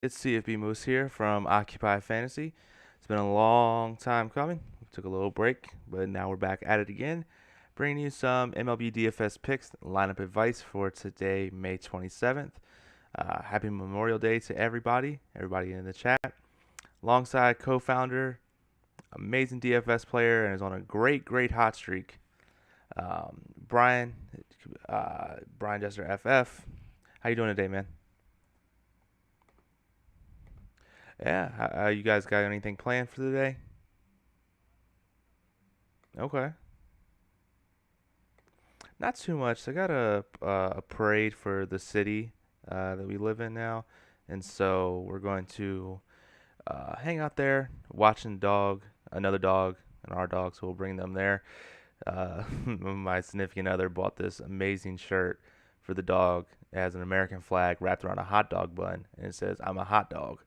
It's CFB Moose here from Occupy Fantasy. It's been a long time coming. We took a little break, but now we're back at it again, bringing you some MLB DFS picks, lineup advice for today, May 27th. Happy Memorial Day to everybody in the chat. Alongside co-founder, amazing DFS player, and is on a great hot streak. Brian, Brian Jester FF. How you doing today, man? Yeah, you guys got anything planned for the day? Okay. Not too much. I got a parade for the city that we live in now, and so we're going to hang out there, watching another dog, and our dog. So we'll bring them there. My significant other bought this amazing shirt for the dog. It has an American flag wrapped around a hot dog bun, and it says, "I'm a hot dog."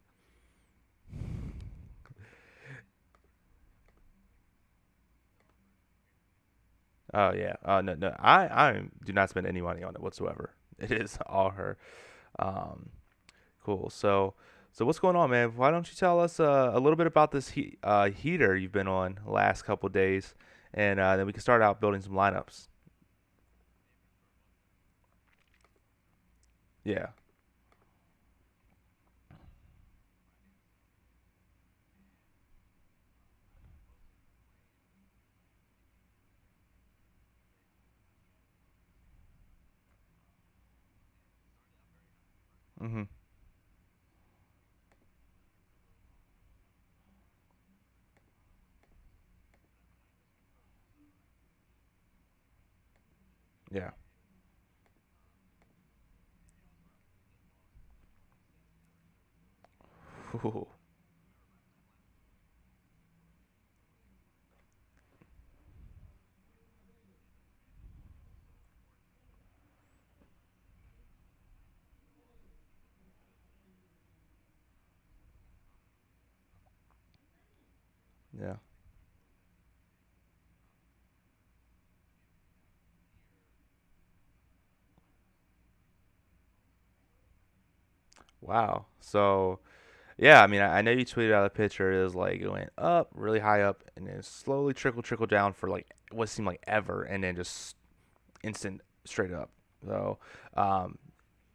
Oh yeah. No. I do not spend any money on it whatsoever. It is all her. Um, Cool. So what's going on, man? Why don't you tell us a little bit about this heater you've been on the last couple days, and then we can start out building some lineups. Yeah. Mhm. Yeah. Ooh. Yeah. Wow. So yeah, I mean, I know you tweeted out a picture. It was like it went up, really high up, and then slowly trickle down for like what seemed like ever, and then just instant straight up. So, um,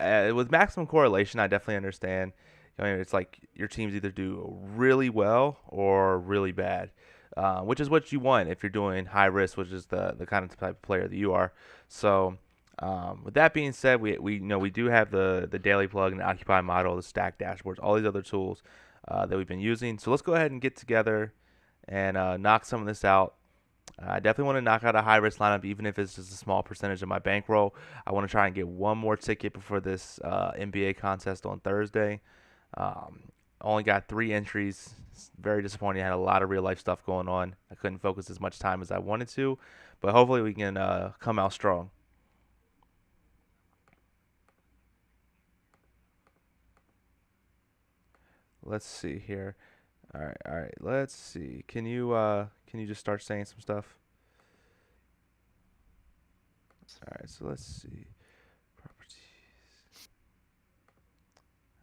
with maximum correlation, I definitely understand. I mean, it's like your teams either do really well or really bad, which is what you want if you're doing high risk, which is the kind of type of player that you are. So, with that being said, we know we do have the daily plug and the Occupy model, the stack dashboards, all these other tools that we've been using. So let's go ahead and get together and knock some of this out. I definitely want to knock out a high risk lineup, even if it's just a small percentage of my bankroll. I want to try and get one more ticket before this NBA contest on Thursday. Um, Only got three entries. It's very disappointing. I had a lot of real life stuff going on. I couldn't focus as much time as I wanted to, but hopefully we can come out strong. Let's see here. All right. Let's see. Can you just start saying some stuff? All right. So let's see. Properties.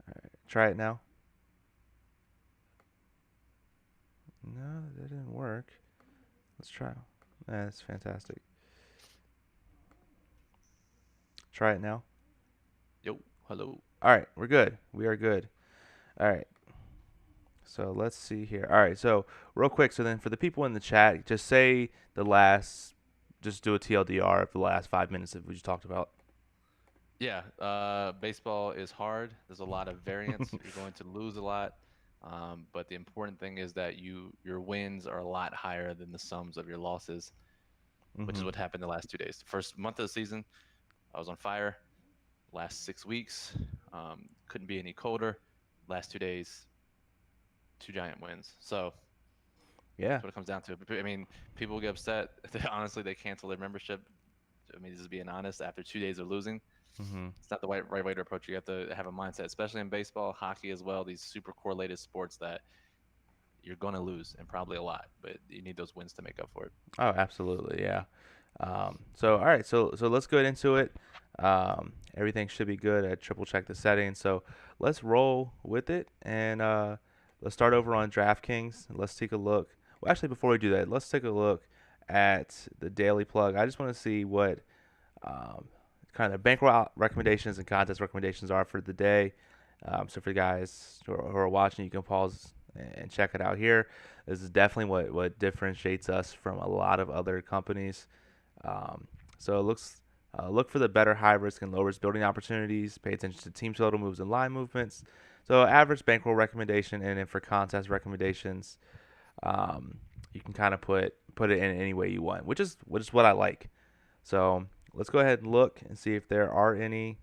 All right. Try it now. No, that didn't work. Let's try. That's fantastic. Try it now. Yo, hello. All right, we're good. We are good. All right. So let's see here. All right. So real quick. So then for the people in the chat, just say the last. Just do a TLDR of the last 5 minutes that we just talked about. Yeah, baseball is hard. There's a lot of variance. You're going to lose a lot, but the important thing is that your wins are a lot higher than the sums of your losses, which is Mhm. what happened the last 2 days. The first month of the season, I was on fire. Last 6 weeks, couldn't be any colder. Last 2 days, two giant wins. So Yeah. that's what it comes down to. I mean, people get upset. Honestly, they cancel their membership. I mean, just being honest, after 2 days of losing, Mhm. it's not the right way to approach it. You have to have a mindset, especially in baseball, hockey as well. These super correlated sports that you're going to lose and probably a lot, but you need those wins to make up for it. Oh, absolutely. Yeah. So all right, so let's go into it. Everything should be good. I triple check the settings. So let's roll with it, and let's start over on DraftKings. Let's take a look. Well, actually, before we do that, let's take a look at the daily plug. I just want to see what um, kind of the bankroll recommendations and contest recommendations are for the day. So for you guys who are watching, you can pause and check it out here. This is definitely what differentiates us from a lot of other companies. Um, so it looks look for the better high risk and low risk building opportunities. Pay attention to team total moves and line movements. So average bankroll recommendation, and then for contest recommendations, um, you can kind of put it in any way you want, which is what I like. So let's go ahead and look and see if there are any.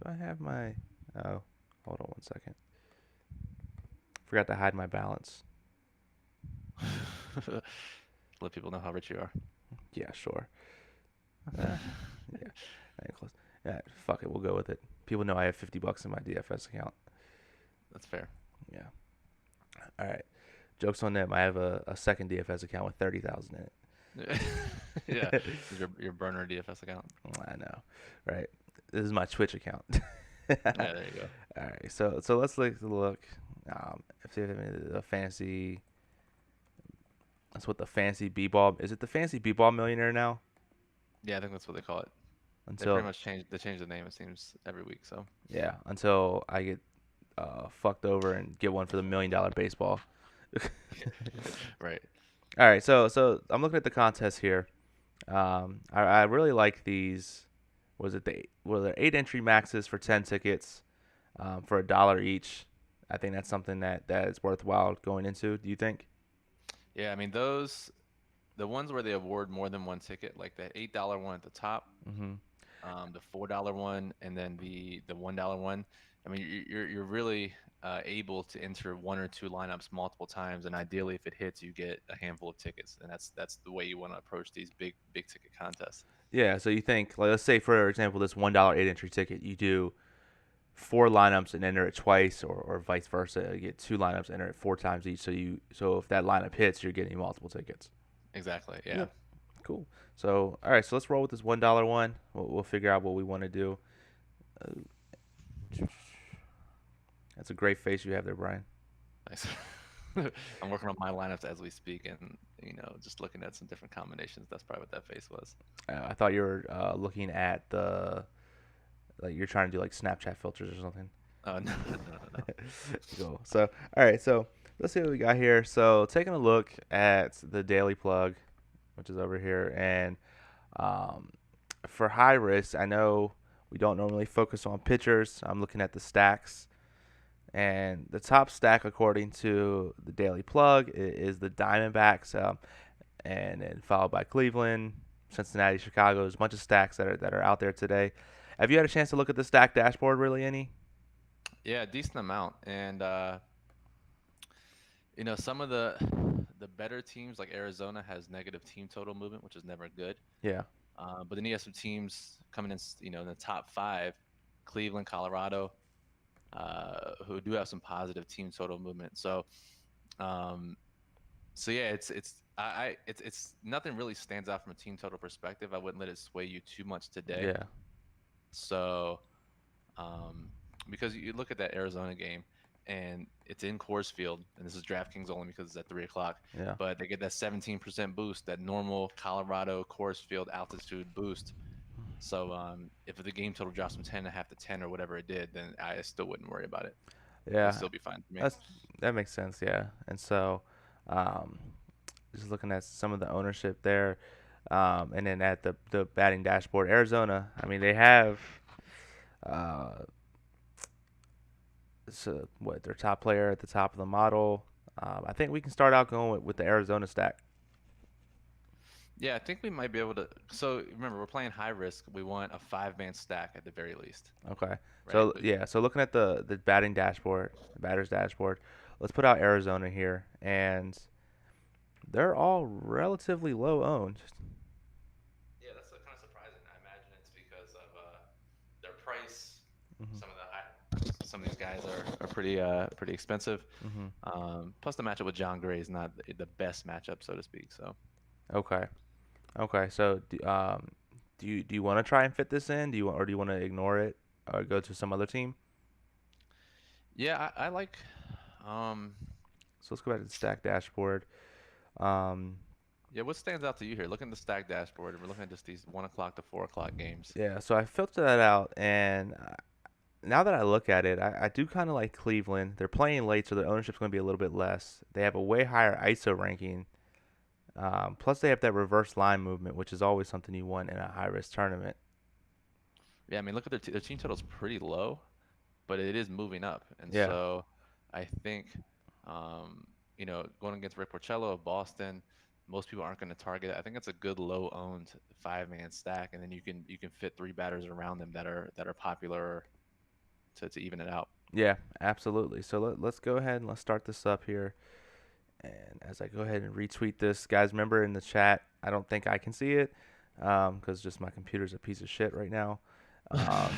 Do I have my? Oh, hold on one second. Forgot to hide my balance. Let people know how rich you are. Yeah, sure. Uh, yeah, close. Yeah, fuck it. We'll go with it. People know I have $50 in my DFS account. That's fair. Yeah. All right. Jokes on them. I have a second DFS account with 30,000 in Yeah, it. is your burner DFS account. I know, right? This is my Twitch account. Yeah, there you go. All right. So let's look. If they have a fancy. That's what the fancy b-ball is. It the fancy b-ball millionaire now? Yeah, I think that's what they call it. They pretty Until much change the name. It seems every week. So yeah, until I get fucked over and get one for the $1 million baseball. right. All right, so I'm looking at the contest here. I really like these. Was it the were there 8 entry maxes for 10 tickets, for $1 each? I think that's something that is worthwhile going into. Do you think? Yeah, I mean those the ones where they award more than one ticket, like that $8 one at the top, Mm-hmm. the $4 one, and then the $1 one. I mean, you're really able to enter one or two lineups multiple times, and ideally, if it hits, you get a handful of tickets, and that's the way you want to approach these big ticket contests. Yeah. So you think, like, let's say for example, this $1 8 entry ticket, you do 4 lineups and enter it twice, or vice versa. You get 2 lineups, enter it 4 times each. So if that lineup hits, you're getting multiple tickets. Exactly. Yeah. Yeah. Cool. So all right, so let's roll with this $1 one. We'll figure out what we want to do. Uh, that's a great face you have there, Brian. Nice. I'm working on my lineups as we speak, and just looking at some different combinations. That's probably what that face was. I thought you were looking at the like you're trying to do like Snapchat filters or something. Oh no, no. Cool. So all right, so let's see what we got here. So taking a look at the daily plug, which is over here, and um, for high risk, I know we don't normally focus on pitchers. I'm looking at the stacks. And the top stack, according to the Daily Plug, is the Diamondbacks, and then followed by Cleveland, Cincinnati, Chicago. There's a bunch of stacks that are out there today. Have you had a chance to look at the stack dashboard, really, any? Yeah, decent amount, and some of the better teams like Arizona has negative team total movement, which is never good. Yeah. But then you have some teams coming in, in the top five, Cleveland, Colorado, who do have some positive team total movement. Um, so yeah, it's nothing really stands out from a team total perspective. I wouldn't let it sway you too much today. Yeah. So, um, because you look at that Arizona game, and it's in Coors Field, and this is DraftKings only because it's at 3 o'clock. Yeah. But they get that 17% boost, that normal Colorado Coors Field altitude boost. So if the game total drops from 10.5 to 10 or whatever it did, then I still wouldn't worry about it. It'll Yeah. still be fine for me. That's that makes sense. Yeah. And so, um, just looking at some of the ownership there, and then at the batting dashboard, Arizona. I mean, they have uh, so what their top player at the top of the model. I think we can start out going with the Arizona stack. Yeah, I think we might be able to. So remember, we're playing high risk. We want a five-man stack at the very least, Okay. right? So yeah, so looking at the batting dashboard, the batter's dashboard, let's put out Arizona here, and they're all relatively low owned. Yeah, that's kind of surprising. I imagine it's because of their price. Hmm. Some of these guys are pretty expensive. Hmm. Plus, the matchup with John Gray is not the best matchup, so to speak. So Okay. Okay, so do you want to try and fit this in? Do you want to ignore it or go to some other team? Yeah, I like. Um, So let's go back to the stack dashboard. Um, yeah, what stands out to you here? Looking at the stack dashboard, and we're looking at just these 1 o'clock to 4 o'clock games. yeah, so I filtered that out, and now that I look at it, I do kind of like Cleveland. They're playing late, so their ownership's going to be a little bit less. They have a way higher ISO ranking. Plus, they have that reverse line movement, which is always something you want in a high risk tournament. Yeah, I mean, look at their team total's pretty low, but it is moving up, and Yeah, so I think, um, going against Rick Porcello of Boston, most people aren't going to target it. I think it's a good low-owned five-man stack, and then you can fit three batters around them that are popular to even it out. yeah, absolutely. So let's go ahead and let's start this up here. And as I go ahead and retweet this, guys, remember in the chat, I don't think I can see it because just my computer's a piece of shit right now. Um,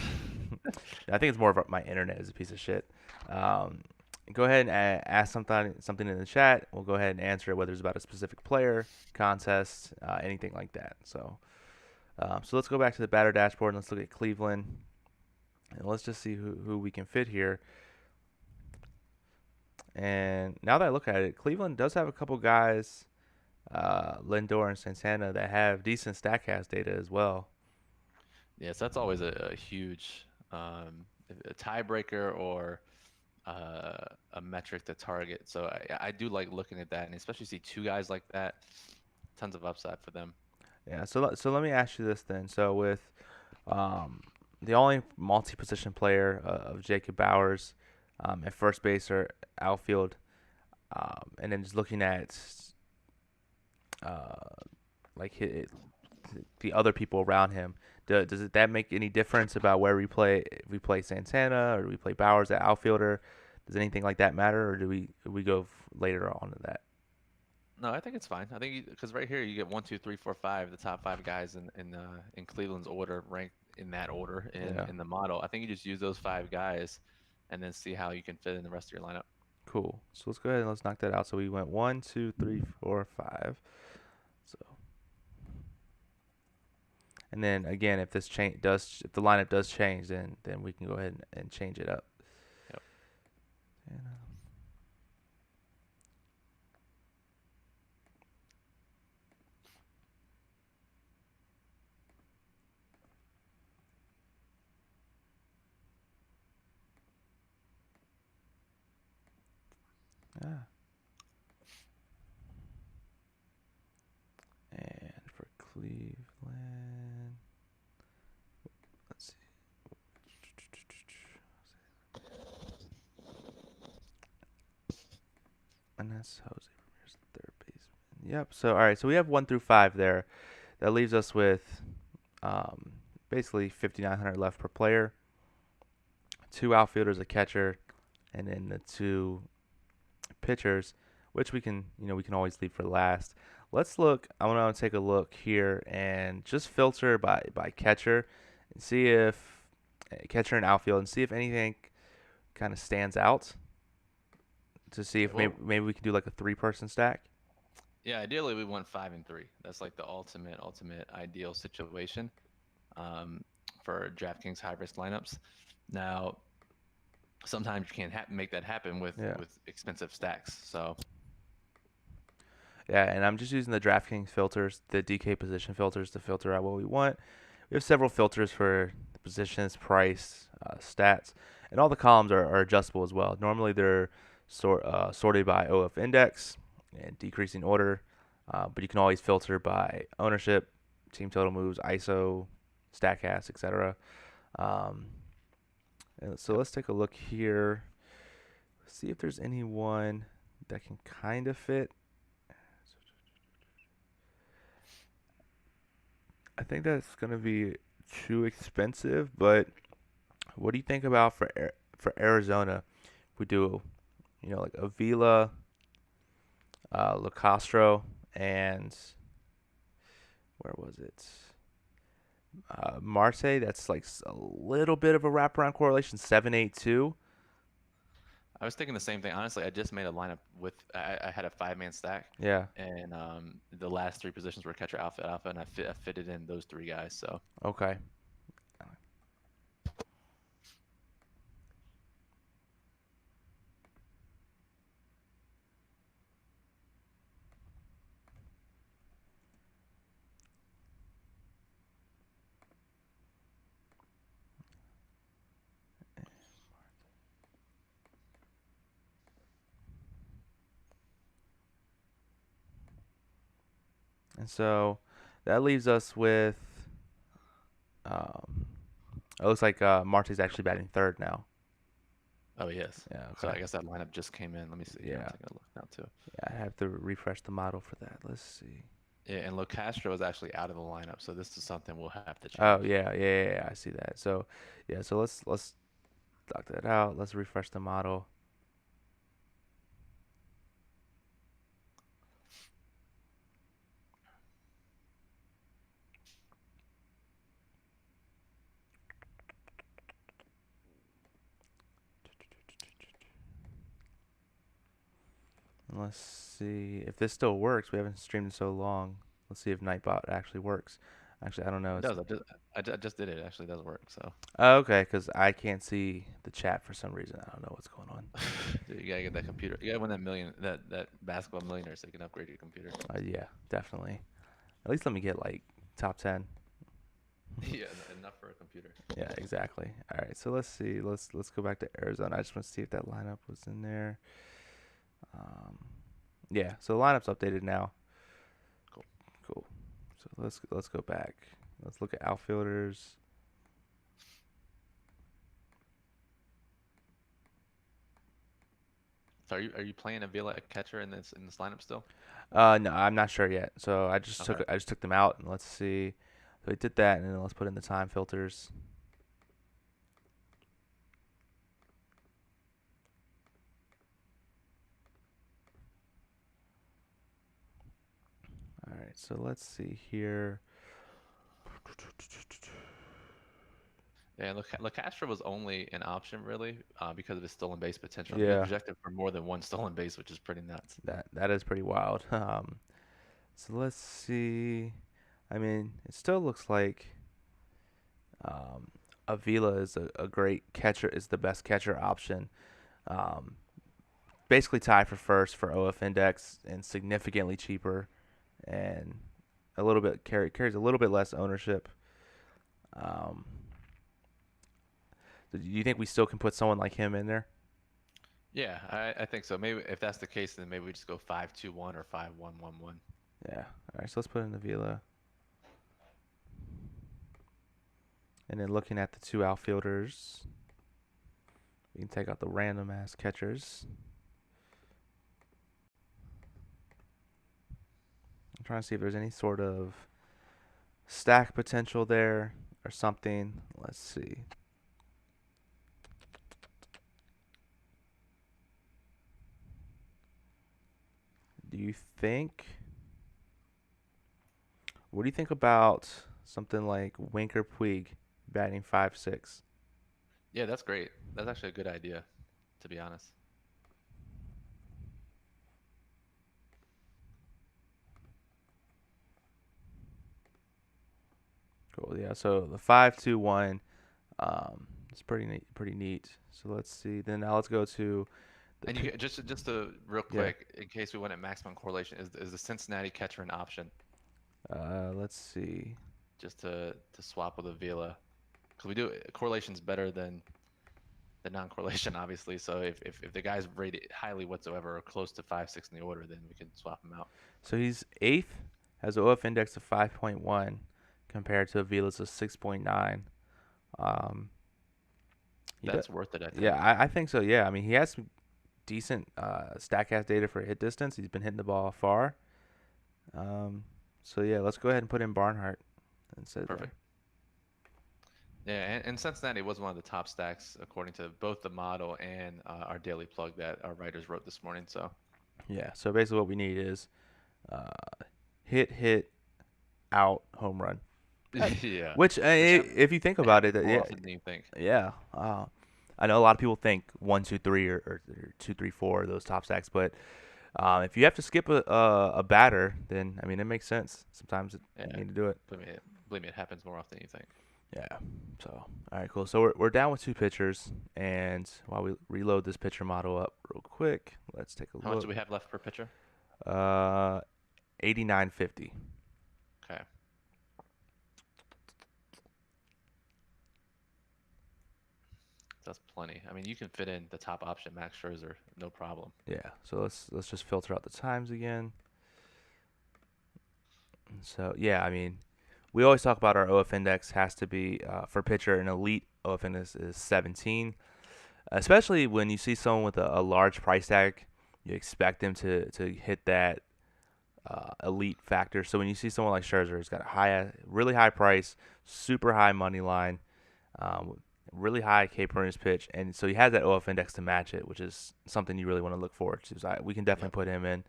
I think it's more of my internet is a piece of shit. Um, go ahead and ask something in the chat. We'll go ahead and answer it, whether it's about a specific player, contest, anything like that. So let's go back to the batter dashboard and let's look at Cleveland and let's just see who we can fit here. And now that I look at it, Cleveland does have a couple guys, Lindor and Santana, that have decent Statcast data as well. Yes, that's always a huge a tiebreaker or a metric to target. So I do like looking at that, and especially see two guys like that, tons of upside for them. Yeah. So let me ask you this then. So with um, the only multi-position player of Jacob Bowers at first base or outfield, and then just looking at uh, like the other people around him. That make any difference about where we play? If we play Santana or do we play Bowers at outfielder? Does anything like that matter, or do we go later on to that? No, I think it's fine. I think because right here you get one, two, three, four, five, the top five guys in Cleveland's order, ranked in that order in Yeah, in the model. I think you just use those five guys, and then see how you can fit in the rest of your lineup. cool. So let's go ahead and let's knock that out. So we went one, two, three, four, five. So and then again, if the lineup does change, then we can go ahead and change it up. Yep. And, ah. And for Cleveland, let's see. And that's Jose Ramirez, third baseman. Yep. So all right. So we have 1 through 5 there. That leaves us with um, basically 5,900 left per player. Two outfielders, a catcher, and then the two pitchers, which we can always leave for last. Let's look. I want to take a look here and just filter by catcher and see if catcher and outfield and see if anything kind of stands out to see Yeah. if Well, maybe we can do like a 3 person stack. yeah. Ideally, we want 5 and 3. That's like the ultimate ideal situation um, for DraftKings high risk lineups. Now, sometimes you can't make that happen with Yeah. with expensive stacks. So Yeah, and I'm just using the DraftKings filters, the DK position filters to filter out what we want. We have several filters for the positions, price, stats, and all the columns are adjustable as well. Normally they're sorted by OF index and decreasing order, but you can always filter by ownership, team total moves, ISO, Statcast, etc. Um, and so yep. let's take a look here, see if there's anyone that can kind of fit. I think that's gonna be too expensive, but what do you think about for Arizona? We do, like Avila, Lacastro, and where was it? Marte. That's like a little bit of a wraparound correlation, 782. I was thinking the same thing. Honestly, I just made a lineup with I had a 5-man stack, Yeah. and the last three positions were catcher, outfield, alpha, and I fitted in those three guys. So Okay. And so that leaves us with. Um, it looks like Marte's actually batting third now. oh yes, Yeah. so Okay. I guess that lineup just came in. Let me see here. I'm Yeah. taking a look now too. Yeah. I have to refresh the model for that. Let's see. Yeah, and Locastro is actually out of the lineup, so this is something we'll have to Oh change. yeah, yeah, yeah, yeah, I see that. So yeah, so let's dock that out. Let's refresh the model. And let's see if this still works. We haven't streamed in so long. Let's see if Nightbot actually works. Actually, I don't know. It It's does. I just did it. It actually does work. So okay, because I can't see the chat for some reason. I don't know what's going on. dude, you gotta get that computer. You gotta win that million, that basketball millionaire, so you can upgrade your computer. Yeah, definitely. At least let me get like top 10. Yeah, enough for a computer. Yeah, exactly. All right, so let's see. Let's go back to Arizona. I just want to see if that lineup was in there. Um, yeah, so the lineup's updated now. Cool. Cool. So let's go back. Let's look at outfielders. So are you playing Avila at catcher in this lineup still? No, I'm not sure yet. So Okay. I just took them out and let's see. So we did that, and then let's put in the time filters. All right, so let's see here. Yeah, Locastro was only an option really because of his stolen base potential. I mean, he was Yeah, projected for more than one stolen base, which is pretty nuts. that is pretty wild. So let's see. I mean, it still looks like um, Avila is a great catcher. Is the best catcher option. Um, Basically tied for first for OF index and significantly cheaper and a little bit carries a little bit less ownership. Um, do you think we still can put someone like him in there? Yeah, I think so. Maybe if that's the case, then maybe we just go 5-2-1 or 5-1-1-1. Yeah. All right. So let's put in Avila, and then looking at the two outfielders, we can take out the random ass catchers. I'm trying to see if there's any sort of stack potential there or something. Let's see. Do you think? What do you think about something like Winker Puig batting 5-6? Yeah, that's great. That's actually a good idea, to be honest. Cool. Yeah. So the 5-2-1, it's pretty neat. Pretty neat. So let's see. Then now let's go to the And just to real yeah. quick, in case we went at maximum correlation, is the Cincinnati catcher an option Let's see. just to swap with Avila? Because we do correlation's better than the non-correlation, obviously. So if the guy's rated highly whatsoever or close to 5-6 in the order, then we can swap him out. So he's eighth, has an OF index of 5.1 compared to Avila's of 6.9. Um, he does, That's worth it, I yeah, think. I think so. Yeah, I mean he has some decent Statcast data for hit distance. He's been hitting the ball far. Um, so yeah, let's go ahead and put in Barnhart instead there. Perfect. Yeah, and Cincinnati was one of the top stacks according to both the model and our daily plug that our writers wrote this morning. So Yeah. So basically, what we need is uh, hit, out, home run. yeah, Which, which happens if you think it about it, happens more yeah, often than you think. yeah. I know a lot of people think 1, 2, 3 or 2, 3, 4 those top stacks, but if you have to skip a batter, then I mean it makes sense. Sometimes you Yeah, need to do it. believe me, it happens more often than you think. Yeah. So all right, cool. So we're down with two pitchers, and while we reload this pitcher model up real quick, let's take a How much do look. we have left per pitcher? Uh, 89.50. Okay, that's plenty. I mean, you can fit in the top option, Max Scherzer, no problem. Yeah. So let's just filter out the times again. So yeah, I mean, we always talk about our OF index has to be for pitcher an elite OF index is 17, especially when you see someone with a large price tag. You expect them to hit that elite factor. So when you see someone like Scherzer, who's got a really high price, super high money line, um, really high K per innings pitch, and so he has that OF index to match it, which is something you really want to look forward to. So we can definitely Yep. put him in.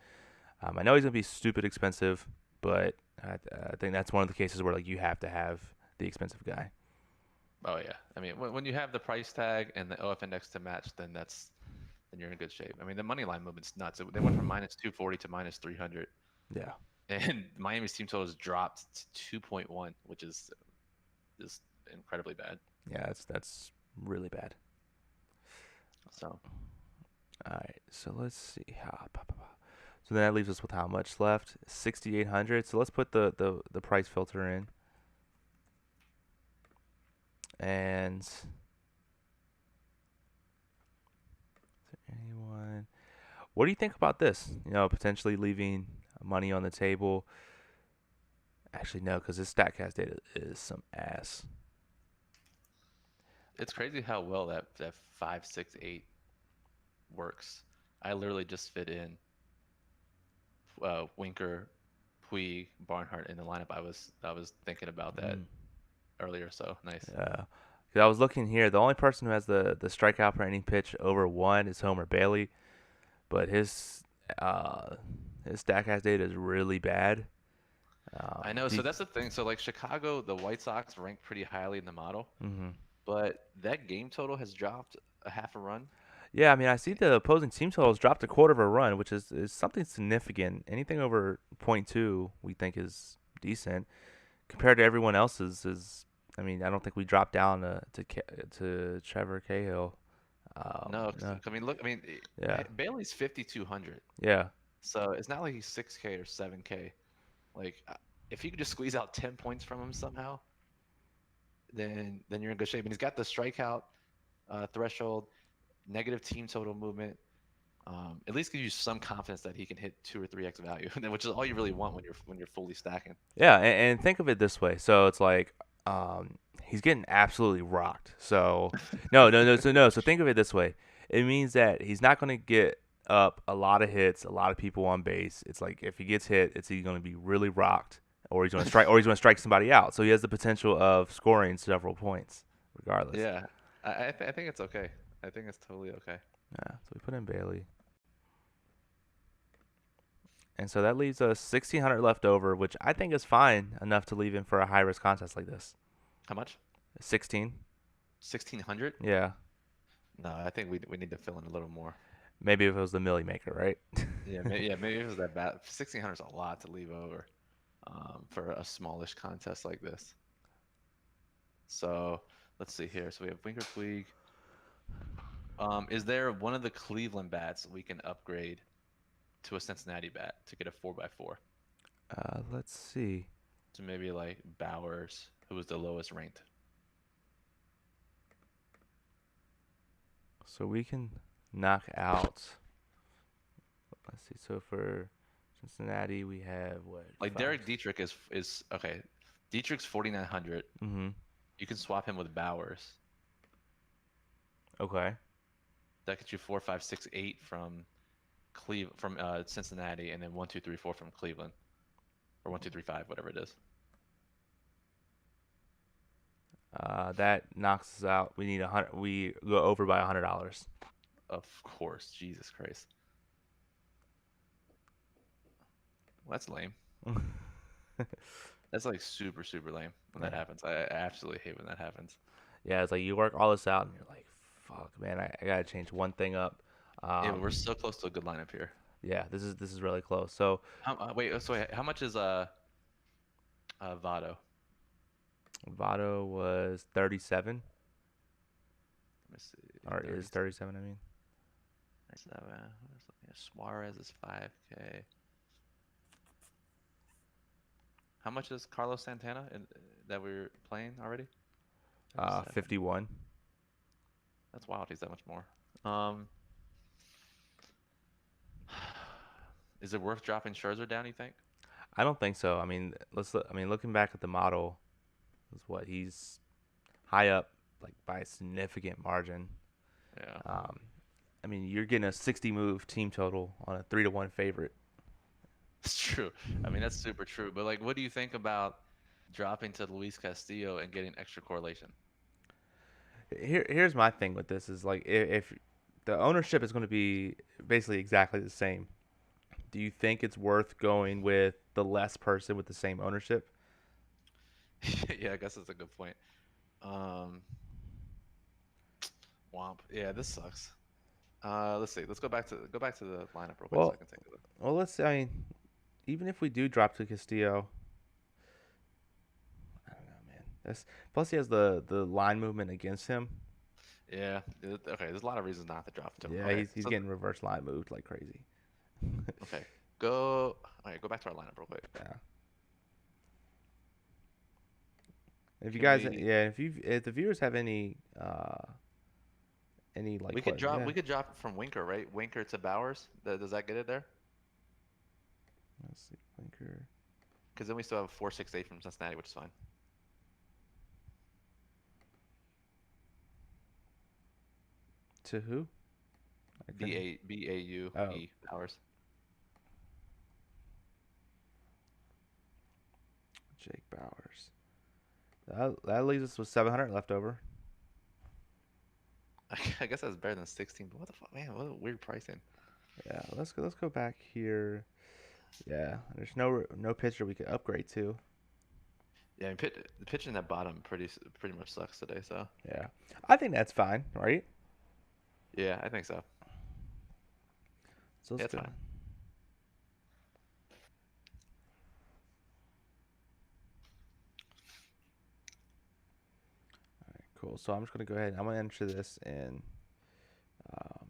I know he's gonna be stupid expensive, but I think that's one of the cases where like you have to have the expensive guy. Oh yeah. I mean, when you have the price tag and the OF index to match, then you're in good shape. I mean, the money line movement's nuts. They went from minus 240 to minus 300, Yeah, and Miami's team total has dropped to 2.1, which is just incredibly bad. yeah, that's really bad. So All right, so let's see how. So then that leaves us with how much left? 6,800. So let's put the price filter in, and anyone. What do you think about this? Potentially leaving money on the table. Actually, no, because this Statcast data is some ass. it's crazy how well that 5, 6, 8 works. I literally just fit in Winker, Puig, Barnhart in the lineup. I was thinking about that Mm. earlier. So nice. Yeah. 'Cause I was looking here. The only person who has the strikeout per inning pitch over one is Homer Bailey, but uh his Statcast data is really bad. I know. Do So you, that's the thing. So like Chicago, the White Sox ranked pretty highly in the model, hmm but that game total has dropped a half a run. Yeah, I mean, I see the opposing team totals dropped a quarter of a run, which is something significant. Anything over point 0.2, we think is decent compared to everyone else's. Is I mean, I don't think we dropped down to Trevor Cahill. No, 'cause, No, I mean, look, I mean, yeah, Bailey's 5,200, yeah, so it's not like he's 6K or 7K. Like, if you could just squeeze out 10 points from him somehow, then you're in good shape. And he's got the strikeout threshold, negative team total movement. At least gives you some confidence that he can hit 2 or 3x value, which is all you really want when you're fully stacking. yeah. And think of it this way. So it's like, he's getting absolutely rocked. So no, no, no. So no. So think of it this way. It means that he's not going to get up a lot of hits, a lot of people on base. It's like if he gets hit, it's either going to be really rocked, or he's going to strike somebody out. So he has the potential of scoring several points, regardless. Yeah, I think it's okay. I think it's totally okay. Yeah. So we put in Bailey, and so that leaves us 1,600 left over, which I think is fine enough to leave him for a high risk contest like this. How much? 16. 1,600? Yeah. No, I think we need to fill in a little more. Maybe if it was the Millie Maker, right? Maybe it was that bad. 1,600 is a lot to leave over for a smallish contest like this. So let's see here. So we have Winker Puig. Is there one of the Cleveland bats we can upgrade to a Cincinnati bat to get a 4x4? Let's see. So maybe like Bowers, who was the lowest ranked. So we can knock out. Let's see. So for Cincinnati, we have what? Like Five. Derek Dietrich is okay. Dietrich's 4,900. Mm-hmm. You can swap him with Bowers. Okay. That gets you 4, 5, 6, 8 from Cincinnati, and then 1, 2, 3, 4 from Cleveland, or 1, 2, 3, 5, whatever it is. That knocks us out. We need 100. We go over by $100. Of course, Jesus Christ. Well, that's lame. That's like super super lame when that Yeah. happens. I absolutely hate when that happens. Yeah, it's like you work all this out, and you're like, fuck, man, I gotta change one thing up. Yeah, but we're Um, so close to a good lineup here. yeah, this is really close. So Wait, how much is Votto? Votto was 37, Let me see, or is 37. 37, I mean. Suarez is 5K. How much is Carlos Santana that we're playing already? 37. 51. That's wild. He's that much more. Um, is it worth dropping Scherzer down, you think? I don't think so. I mean, looking back at the model, is what he's high up like by a significant margin. Yeah, Um, I mean, you're getting a 60 move team total on a 3-1 favorite. it's true. I mean, that's super true. But like, what do you think about dropping to Luis Castillo and getting extra correlation? Here's my thing with this is like if the ownership is going to be basically exactly the same, do you think it's worth going with the less person with the same ownership? Yeah, I guess that's a good point. Um, Womp. Yeah, this sucks. Let's see. Let's go back to the lineup real quick so I Well, can take a look. let's say, I mean, even if we do drop to Castillo, I don't know, man. That's plus he has the line movement against him. Yeah. Okay. There's a lot of reasons not to drop to him. Yeah, Okay. he's So getting reverse line moved like crazy. okay. Go. All right. Go back to our lineup real quick. Yeah. If you Can guys, we? yeah, if the viewers have any like We could drop. yeah, We could drop from Winker, right? Winker to Bowers. Does that get it there? let's see, Blinker Because then we still have a 4-6-8 from Cincinnati, which is fine. to who? I B couldn't. A B A U Oh, E Bowers. Jake Bowers. That leaves us with 700 left over. I guess that's better than 16. But what the fuck, man? What a weird pricing. Yeah, let's go back here. Yeah, there's no pitcher we could upgrade to. Yeah, I mean, the pitch in that bottom pretty much sucks today. So Yeah, I think that's fine, right? yeah, I think so. So Yeah, let's it's go. fine. Cool. So I'm just gonna go ahead. I'm gonna enter this in. Um,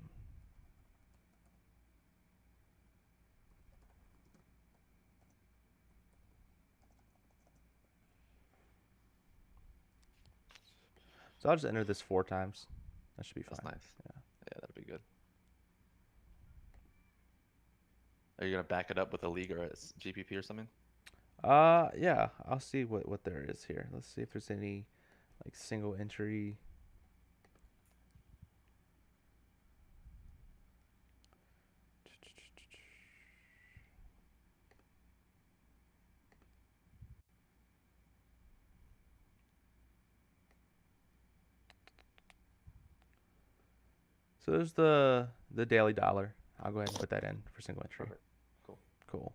so I'll just enter this 4 times. That should be That's fine. nice. Yeah. Yeah, that'd be good. Are you gonna back it up with a league or a GPP or something? Yeah. I'll see what there is here. Let's see if there's any like single entry. So there's the daily dollar. I'll go ahead and put that in for single entry. Perfect. Cool. Cool.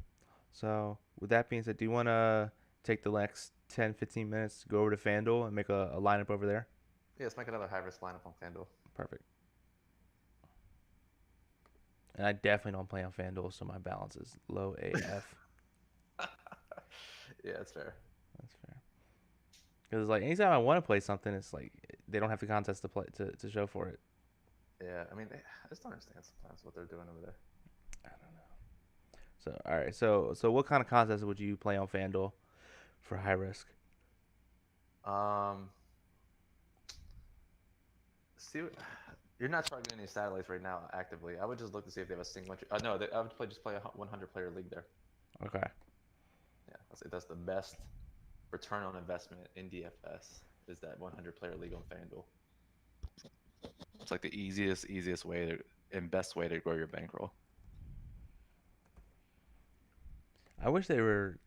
So with that being said, do you want to take the next 10, 15 minutes to go over to FanDuel and make a lineup over there? Yeah, let's make another high risk lineup on FanDuel. Perfect. And I definitely don't play on FanDuel, so my balance is low AF. Yeah, that's fair. That's fair. Because like anytime I want to play something, it's like they don't have the contest to play to show for it. Yeah, I mean, I just don't understand sometimes what they're doing over there. I don't know. So all right, so what kind of contest would you play on FanDuel for high risk? Um, see, you're not targeting any satellites right now actively. I would just look to see if they have a single entry. No, I would just play a 100 player league there. Okay. Yeah, that's the best return on investment in DFS is that 100 player league on FanDuel. It's like the easiest way to and best way to grow your bankroll. I wish they were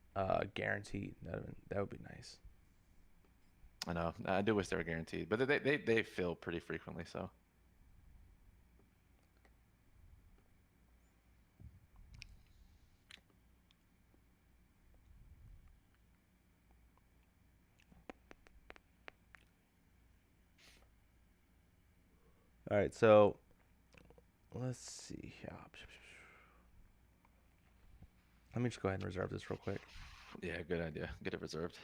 guaranteed. That would be nice. I know. I do wish they were guaranteed, but they fail pretty frequently. So All right, so let's see. Let me just go ahead and reserve this real quick. Yeah, good idea. Get it reserved.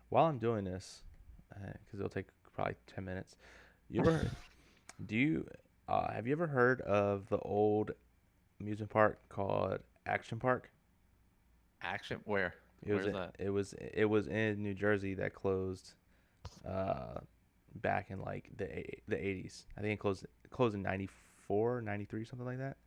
While I'm doing this, because it'll take probably 10 minutes. You ever do you have you ever heard of the old amusement park called Action Park? Action? Where? It was Where's in, that? it was in New Jersey that closed uh back in like the 80s. I think it closed in 94, 93, something like that.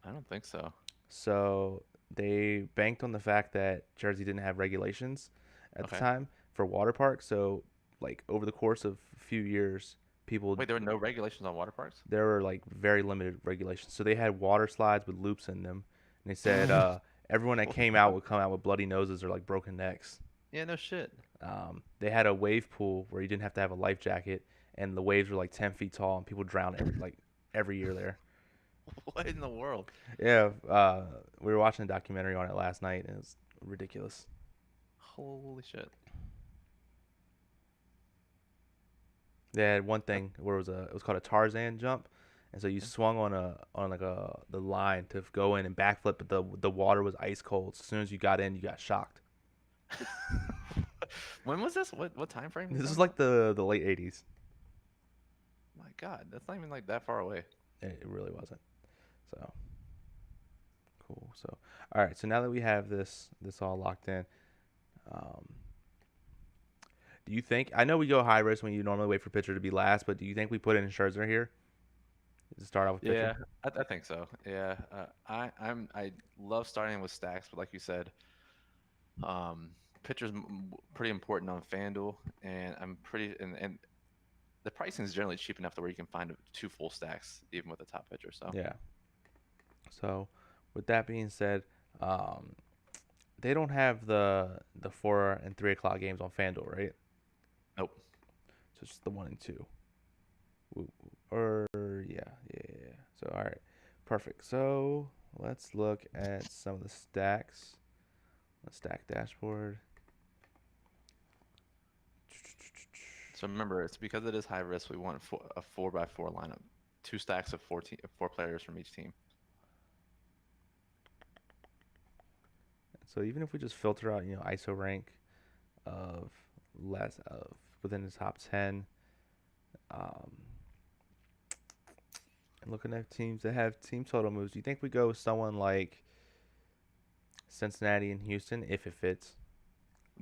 I don't think so. So they banked on the fact that Jersey didn't have regulations at the Okay. time for water parks. So like over the course of a few years, people Wait, there were no regulations on water parks? there were like very limited regulations. So they had water slides with loops in them, and they said everyone that What came the out fuck? would come out with bloody noses or like broken necks. Yeah, no shit. They had a wave pool where you didn't have to have a life jacket, and the waves were like 10 feet tall, and people drown every year there. What in the world? Yeah, we were watching a documentary on it last night, and it was ridiculous. Holy shit. They had one That- thing where it was called a Tarzan jump, and so you swung on like a the line to go in and backflip, but the water was ice cold. So as soon as you got in, you got shocked. When was this? What time frame are we This is talking like about? the late '80s. My God, that's not even like that far away. It really wasn't. So cool. So all right. So now that we have this all locked in, um, do you think? I know we go high risk when you normally wait for pitcher to be last, but do you think we put in Scherzer here to start off with pitcher? Yeah, I think so. Yeah, I love starting with stacks, but like you said, um, pitcher's pretty important on FanDuel, and I'm pretty and the pricing is generally cheap enough to where you can find two full stacks even with a top pitcher. So Yeah. So with that being said, um, they don't have the 4 and 3 o'clock games on FanDuel, right? nope. So it's just the 1 and 2. Or yeah. So all right, perfect. So let's look at some of the stacks. Let's stack dashboard. So remember, it's because it is high risk. We want a 4x4 lineup, two stacks of 4 players from each team. So even if we just filter out, ISO rank of less of within the top 10, um, and looking at teams that have team total moves, do you think we go with someone like Cincinnati and Houston if it fits?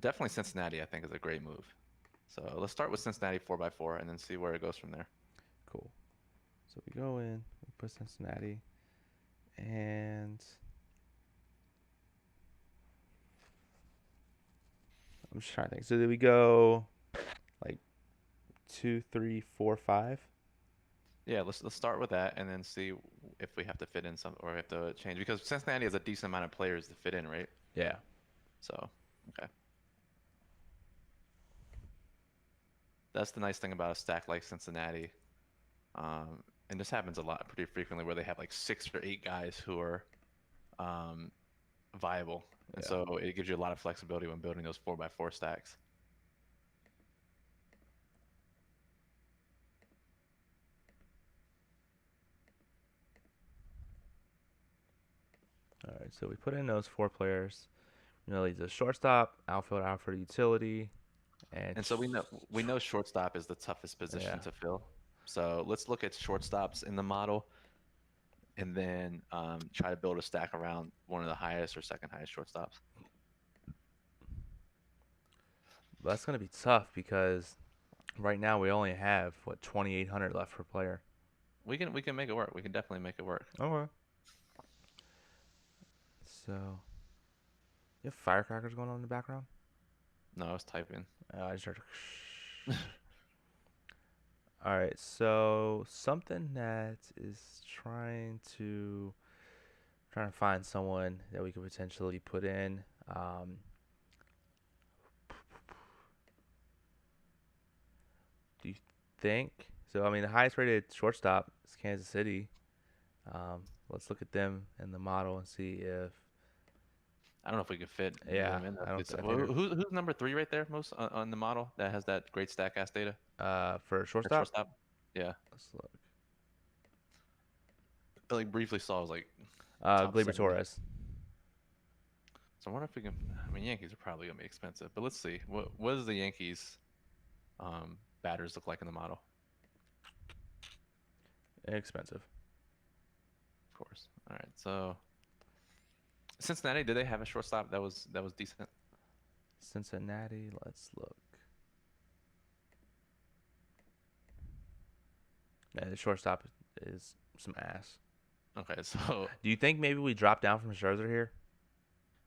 Definitely Cincinnati, I think, is a great move. So let's start with Cincinnati 4x4 and then see where it goes from there. Cool. So we go in, we put Cincinnati, and I'm just trying to think. So did we go like 2, 3, 4, 5? Yeah, let's start with that and then see if we have to fit in some or have to change because Cincinnati has a decent amount of players to fit in, right? Yeah. So, okay. That's the nice thing about a stack like Cincinnati. And this happens a lot pretty frequently where they have like 6 or 8 guys who are um, viable. And Yeah. so it gives you a lot of flexibility when building those 4x4 stacks. All right. So we put in those 4 players. He's a shortstop, outfield, utility, and And so we know shortstop is the toughest yeah. position to fill. So let's look at shortstops in the model and then try to build a stack around one of the highest or second highest shortstops. But that's gonna be tough because right now we only have what 2,800 left per player. We can make it work. We can definitely make it work. Okay. So you have firecrackers going on in the background. No, I was typing. I just heard. All right. So something that is trying to find someone that we could potentially put in. think so. I mean, the highest rated shortstop is Kansas City. Let's look at them in the model and see if I don't know if we could fit yeah. them in though. I don't. It's, I think they're who's number three right there most on the model that has that great Statcast data for for shortstop. shortstop? Yeah, Let's look. I like briefly saw it was like top Gleyber 70. Torres. So I wonder if we can. I mean, Yankees are probably gonna be expensive, but let's see. What does the Yankees batters look like in the model? Inexpensive. Of course. All right. So Cincinnati, did they have a shortstop that was decent? Cincinnati. Let's look. Yeah, the shortstop is some ass. Okay, so Do you think maybe we drop down from Scherzer here?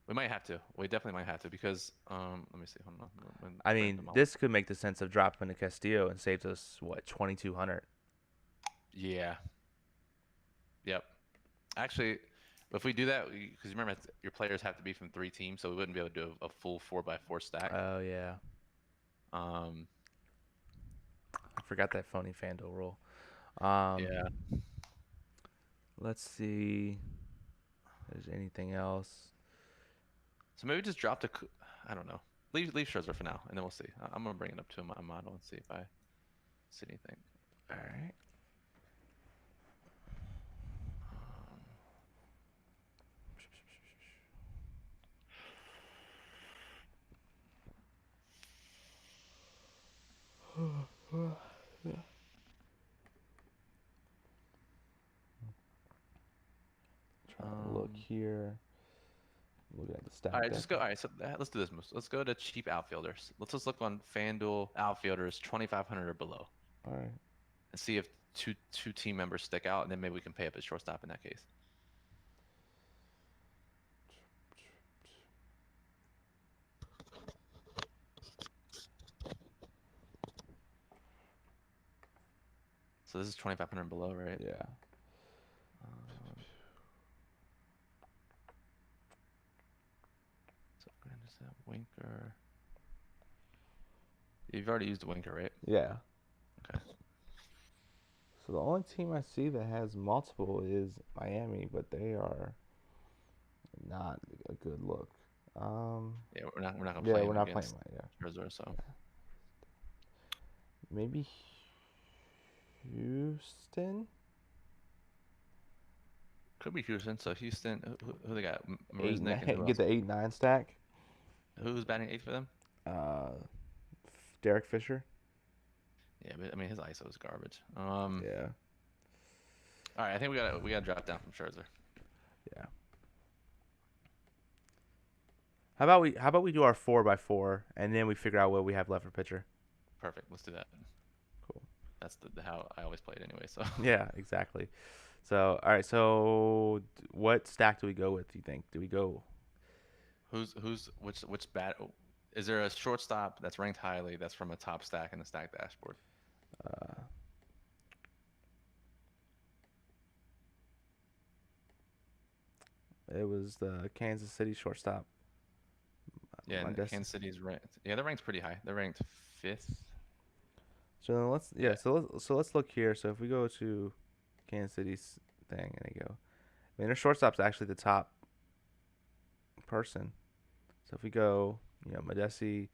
we might have to. We definitely might have to because let me see. Hold on. I Bring up the mean, model. this could make the sense of dropping to Castillo and saves us what 2,200. Yeah. Yep. Actually, if we do that, because remember your players have to be from three teams, so we wouldn't be able to do a full 4x4 stack. Oh yeah, Um, I forgot that phony FanDuel rule. Um, yeah. let's see. If there's anything else? So maybe just drop to, I don't know. Leave Scherzer for now, and then we'll see. I'm gonna bring it up to my model and see if I see anything. All right. Um, Trying to look here. Looking at the all stack right, depth. just go. All right, so let's do this. Let's go to cheap outfielders. Let's just look on FanDuel outfielders 2,500 or below, All right. and see if two team members stick out, and then maybe we can pay up at shortstop in that case. So this is 2,500 and below, right? Yeah. Um, so is that Winker? You've already used Winker, right? Yeah. Okay. So the only team I see that has multiple is Miami, but they are not a good look. Yeah, we're not gonna Yeah, play we're him not playing against that. Yeah. Scherzer, so Maybe Houston. could be Houston. So Houston, who they got? Eight Marisnik and nine. who Get else? the 8-9 stack. Who's batting eighth for them? Uh, Derek Fisher. Yeah, but I mean his ISO is garbage. Yeah. All right, I think we gotta drop down from Scherzer. Yeah. How about we do our 4x4 and then we figure out what we have left for pitcher. Perfect. Let's do that. Cool. That's the how I always play it anyway. So Yeah, exactly. So, all right. So, what stack do we go with? Do you think? Do we go? who's which bat? Is there a shortstop that's ranked highly that's from a top stack in the stack dashboard? Uh, it was the Kansas City shortstop. Yeah, and Mondesi. Kansas City's ranked. Yeah, they're ranked pretty high. They're ranked fifth. So then let's Yeah. let's look here. So if we go to Kansas City's thing and they go, I mean, their shortstop's actually the top person. So if we go, Modesi,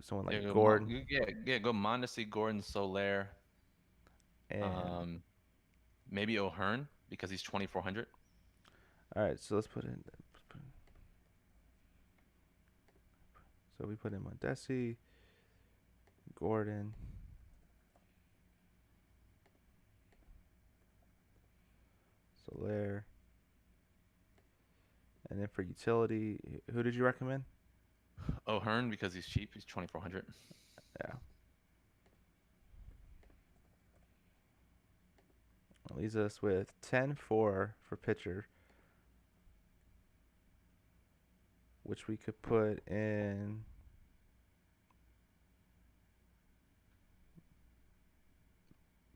someone Yeah, like Gordon, go Mondesi, Gordon, Soler, and um, maybe O'Hearn because he's 2,400. all right, so so we put in Mondesi, Gordon, Soler, and then for utility, who did you recommend? O'Hearn because he's cheap. He's 2,400. Yeah. Leaves us with 10-4 for pitcher, which we could put in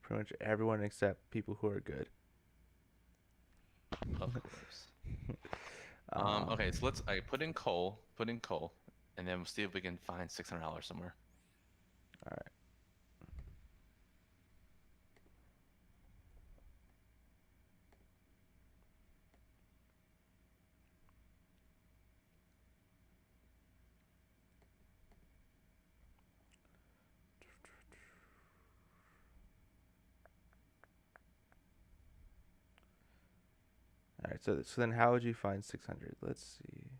pretty much everyone except people who are good. Of course. Okay, so I put in Cole, and then we'll see if we can find $600 somewhere. All right. right. So then how would you find 600? Let's see.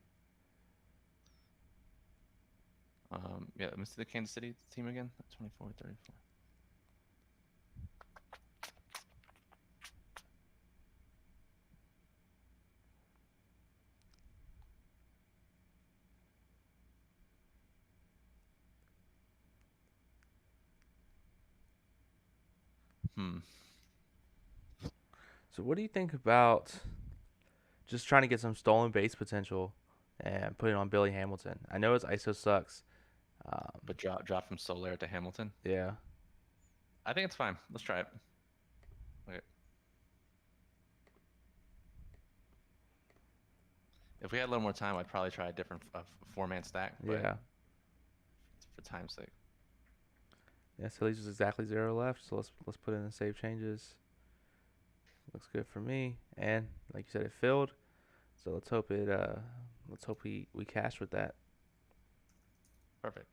Yeah, let me see the Kansas City team again. 24, 34. Hmm. So what do you think about just trying to get some stolen base potential and put it on Billy Hamilton? I know his ISO sucks. But drop from Soler to Hamilton. Yeah. I think it's fine. Let's try it. Okay. If we had a little more time, I'd probably try a different four-man stack, but Yeah. for time's sake. Yeah, so leaves us exactly 0 left. So let's put in the save changes. Looks good for me. And like you said, it filled. So let's hope we cash with that. Perfect.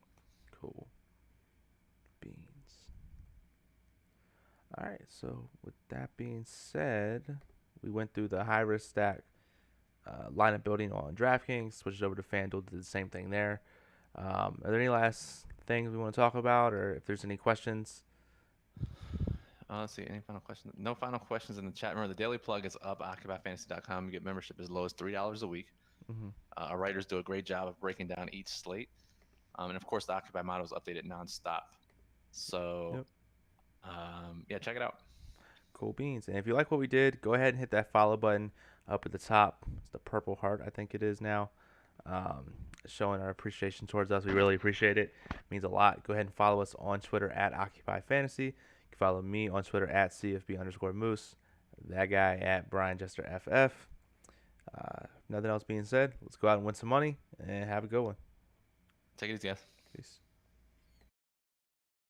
Cool. Beans. All right. So with that being said, we went through the high risk stack lineup building on DraftKings, switched over to FanDuel, did the same thing there. Are there any last things we want to talk about, or if there's any questions? Let's see. Any final questions? No final questions in the chat. Remember, the daily plug is up. OccupyFantasy.com. You get membership as low as $3 a week. Hmm. Our writers do a great job of breaking down each slate. And of course, the Occupy model is updated nonstop. So, Yep. yeah, check it out. Cool beans. And if you like what we did, go ahead and hit that follow button up at the top. It's the purple heart, I think it is now. Um, Showing our appreciation towards us. We really appreciate it. It means a lot. Go ahead and follow us on Twitter at Occupy Fantasy. You can follow me on Twitter at CFB_Moose. That guy at Brian Jester FF. Nothing else being said. Let's go out and win some money and have a good one. Take it easy, guys. Peace.